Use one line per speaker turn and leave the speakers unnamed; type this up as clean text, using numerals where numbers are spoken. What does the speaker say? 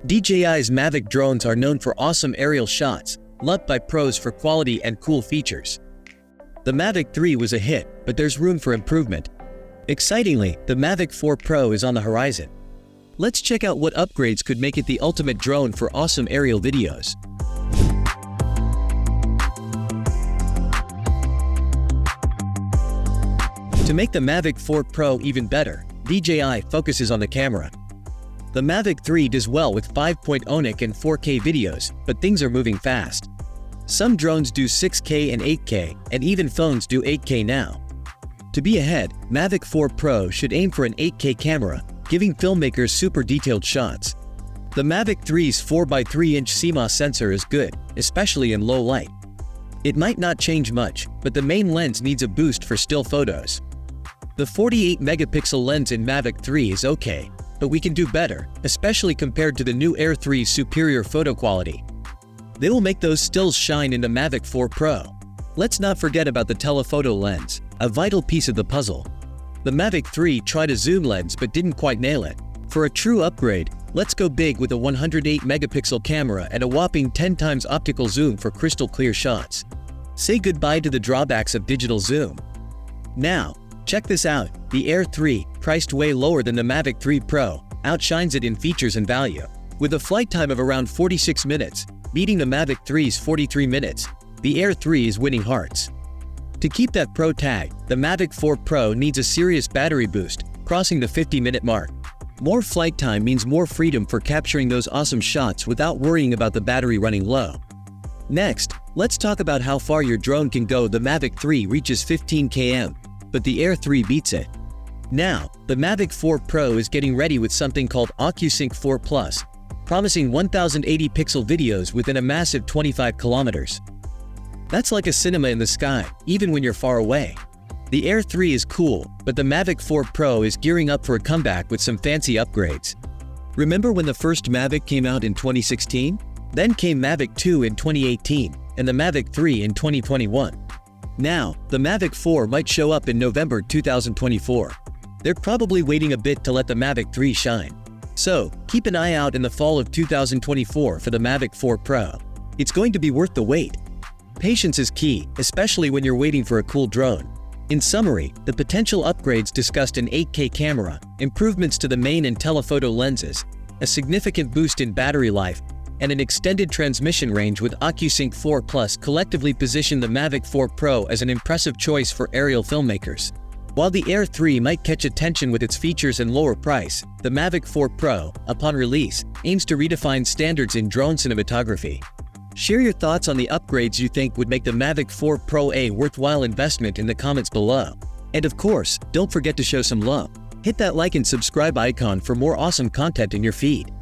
DJI's MAVIC drones are known for awesome aerial shots, loved by pros for quality and cool features. The MAVIC 3 was a hit, but there's room for improvement. Excitingly, the MAVIC 4 Pro is on the horizon. Let's check out what upgrades could make it the ultimate drone for awesome aerial videos. To make the MAVIC 4 Pro even better, DJI focuses on the camera. The MAVIC 3 does well with 5.0 and 4K videos, but things are moving fast. Some drones do 6K and 8K, and even phones do 8K now. To be ahead, MAVIC 4 Pro should aim for an 8K camera, giving filmmakers super detailed shots. The MAVIC 3's 4x3-inch CMOS sensor is good, especially in low light. It might not change much, but the main lens needs a boost for still photos. The 48-megapixel lens in MAVIC 3 is okay, but we can do better, especially compared to the new Air 3's superior photo quality. They will make those stills shine in the MAVIC 4 Pro. Let's not forget about the telephoto lens, a vital piece of the puzzle. The MAVIC 3 tried a zoom lens but didn't quite nail it. For a true upgrade, let's go big with a 108-megapixel camera and a whopping 10 times optical zoom for crystal clear shots. Say goodbye to the drawbacks of digital zoom. Now, check this out, the Air 3, priced way lower than the MAVIC 3 Pro, outshines it in features and value. With a flight time of around 46 minutes, beating the MAVIC 3's 43 minutes, the Air 3 is winning hearts. To keep that Pro tag, the MAVIC 4 Pro needs a serious battery boost, crossing the 50-minute mark. More flight time means more freedom for capturing those awesome shots without worrying about the battery running low. Next, let's talk about how far your drone can go. The MAVIC 3 reaches 15 km. But the Air 3 beats it. Now, the MAVIC 4 Pro is getting ready with something called OcuSync 4 Plus, promising 1080-pixel videos within a massive 25 kilometers. That's like a cinema in the sky, even when you're far away. The Air 3 is cool, but the MAVIC 4 Pro is gearing up for a comeback with some fancy upgrades. Remember when the first MAVIC came out in 2016? Then came MAVIC 2 in 2018, and the MAVIC 3 in 2021. Now, the MAVIC 4 might show up in November 2024. They're probably waiting a bit to let the MAVIC 3 shine. So, keep an eye out in the fall of 2024 for the MAVIC 4 Pro. It's going to be worth the wait. Patience is key, especially when you're waiting for a cool drone. In summary, the potential upgrades discussed an 8K camera, improvements to the main and telephoto lenses, a significant boost in battery life, and an extended transmission range with OcuSync 4 Plus collectively position the MAVIC 4 Pro as an impressive choice for aerial filmmakers. While the Air 3 might catch attention with its features and lower price, the MAVIC 4 Pro, upon release, aims to redefine standards in drone cinematography. Share your thoughts on the upgrades you think would make the MAVIC 4 Pro a worthwhile investment in the comments below. And of course, don't forget to show some love. Hit that like and subscribe icon for more awesome content in your feed.